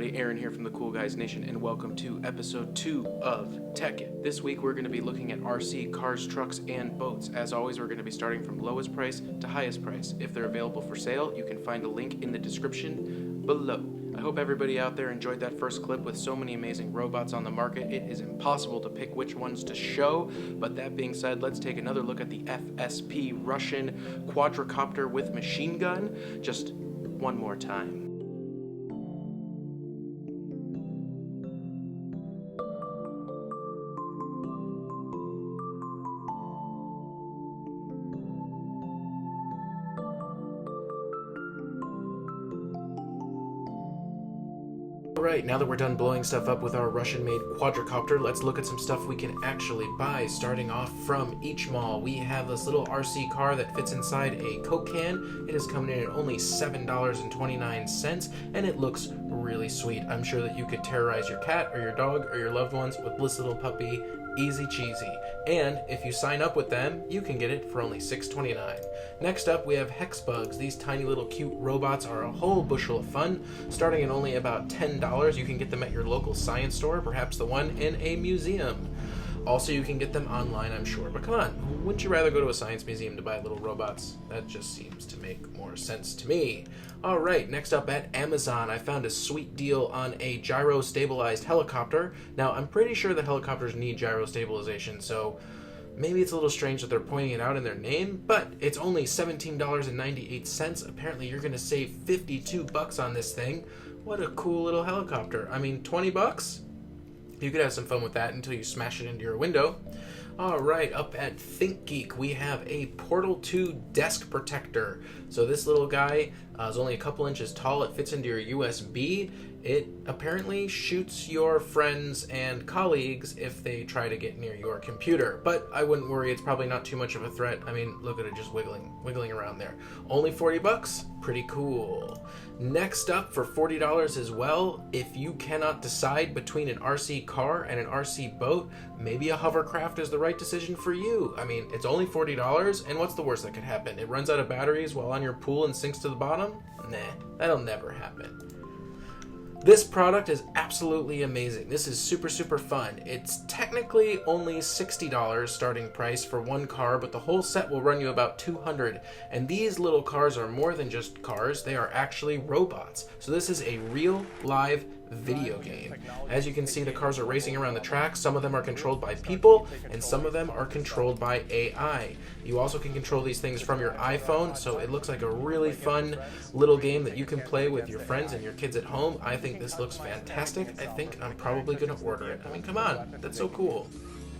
everybody, Aaron here from the Cool Guys Nation, and welcome to episode 2 of Tech It. This week we're going to be looking at RC, cars, trucks, and boats. As always, we're going to be starting from lowest price to highest price. If they're available for sale, you can find a link in the description below. I hope everybody out there enjoyed that first clip. With so many amazing robots on the market, it is impossible to pick which ones to show. But that being said, let's take another look at the FSP Russian quadricopter with machine gun just one more time. Alright, now that we're done blowing stuff up with our Russian-made quadricopter, let's look at some stuff we can actually buy. Starting off from Each Mall, we have this little RC car that fits inside a Coke can. It is coming in at only $7.29, and it looks really sweet. I'm sure that you could terrorize your cat or your dog or your loved ones with this little puppy. Easy cheesy. And if you sign up with them, you can get it for only $6.29. Next up, we have Hexbugs. These tiny little cute robots are a whole bushel of fun. Starting at only about $10, you can get them at your local science store, perhaps the one in a museum. Also, you can get them online, I'm sure. But come on, wouldn't you rather go to a science museum to buy little robots? That just seems to make more sense to me. Alright, next up at Amazon, I found a sweet deal on a gyro-stabilized helicopter. Now, I'm pretty sure that helicopters need gyro stabilization, so maybe it's a little strange that they're pointing it out in their name, but it's only $17.98. Apparently, you're going to save $52 on this thing. What a cool little helicopter. I mean, $20? You could have some fun with that until you smash it into your window. Alright, up at ThinkGeek, we have a Portal 2 desk protector. So this little guy is only a couple inches tall. It fits into your USB. It apparently shoots your friends and colleagues if they try to get near your computer. But I wouldn't worry, it's probably not too much of a threat. I mean, look at it just wiggling around there. Only $40? Pretty cool. Next up, for $40 as well, if you cannot decide between an RC car and an RC boat, maybe a hovercraft is the right decision for you. I mean, it's only $40, and what's the worst that could happen? It runs out of batteries while on your pool and sinks to the bottom? Nah, that'll never happen. This product is absolutely amazing. This is super fun. It's technically only $60 starting price for one car, but the whole set will run you about $200. And these little cars are more than just cars, they are actually robots. So this is a real live video game. As you can see, the cars are racing around the track. Some of them are controlled by people, and some of them are controlled by AI. You also can control these things from your iPhone, so it looks like a really fun little game that you can play with your friends and your kids at home. I think this looks fantastic. I think I'm probably going to order it. I mean, come on, that's so cool.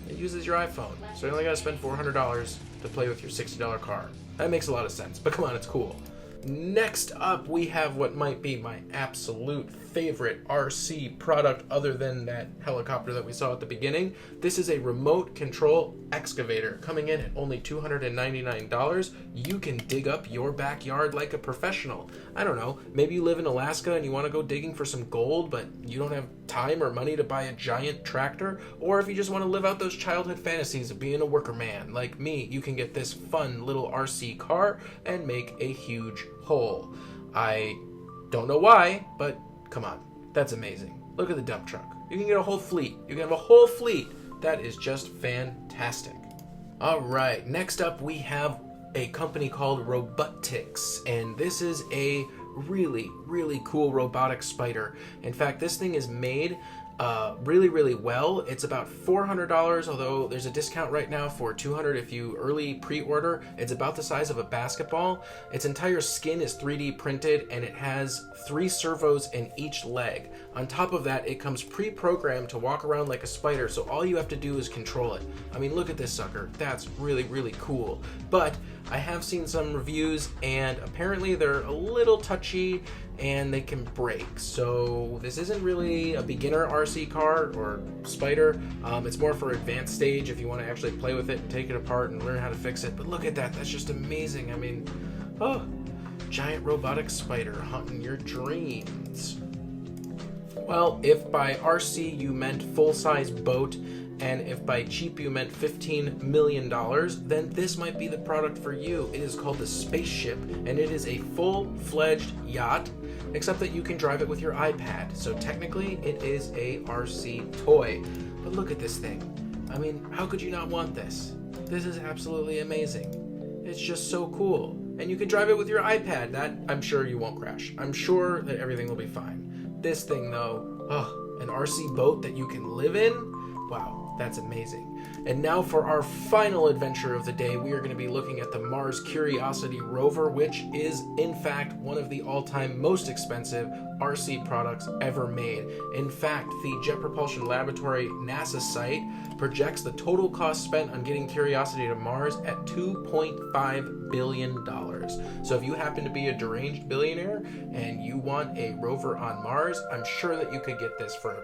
It uses your iPhone, so you only got to spend $400 to play with your $60 car. That makes a lot of sense, but come on, it's cool. Next up, we have what might be my absolute favorite RC product other than that helicopter that we saw at the beginning. This is a remote control excavator coming in at only $299. You can dig up your backyard like a professional. I don't know, maybe you live in Alaska and you want to go digging for some gold, but you don't have time or money to buy a giant tractor, or if you just want to live out those childhood fantasies of being a worker man like me, you can get this fun little RC car and make a huge hole. I don't know why, but come on, that's amazing. Look at the dump truck. You can get a whole fleet. You can have a whole fleet. That is just fantastic. Alright, next up we have a company called Robotix, and this is a really cool robotic spider. In fact, this thing is made really well. It's about $400, although there's a discount right now for $200 if you early pre-order. It's about the size of a basketball. Its entire skin is 3D printed, and it has 3 servos in each leg. On top of that, it comes pre-programmed to walk around like a spider, so all you have to do is control it. I mean, look at this sucker. That's really cool. But I have seen some reviews, and apparently they're a little touchy and they can break. So this isn't really a beginner RC car or spider. It's more for advanced stage if you want to actually play with it and take it apart and learn how to fix it. But look at that, that's just amazing. I mean, giant robotic spider hunting your dreams. Well, if by RC you meant full-size boat, and if by cheap you meant $15 million, then this might be the product for you. It is called the Spaceship, and it is a full-fledged yacht except that you can drive it with your iPad. So technically, it is a RC toy. But look at this thing. I mean, how could you not want this? This is absolutely amazing. It's just so cool. And you can drive it with your iPad. That, I'm sure you won't crash. I'm sure that everything will be fine. This thing, though, an RC boat that you can live in? Wow, that's amazing. And now for our final adventure of the day, we are going to be looking at the Mars Curiosity rover, which is, in fact, one of the all-time most expensive RC products ever made. In fact, the Jet Propulsion Laboratory NASA site projects the total cost spent on getting Curiosity to Mars at $2.5 billion. So if you happen to be a deranged billionaire and you want a rover on Mars, I'm sure that you could get this for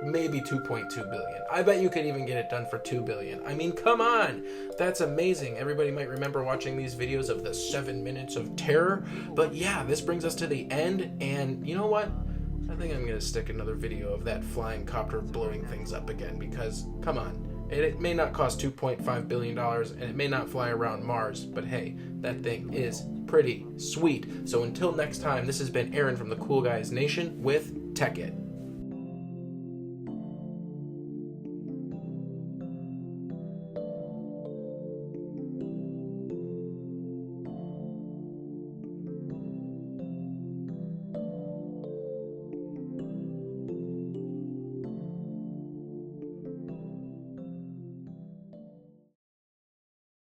maybe 2.2 billion. I bet you could even get it done for 2 billion. I mean, come on. That's amazing. Everybody might remember watching these videos of the 7 minutes of terror. But yeah, this brings us to the end. And you know what? I think I'm going to stick another video of that flying copter blowing things up again because, come on. It may not cost $2.5 billion and it may not fly around Mars, but hey, that thing is pretty sweet. So until next time, this has been Aaron from the Cool Guys Nation with Tech It.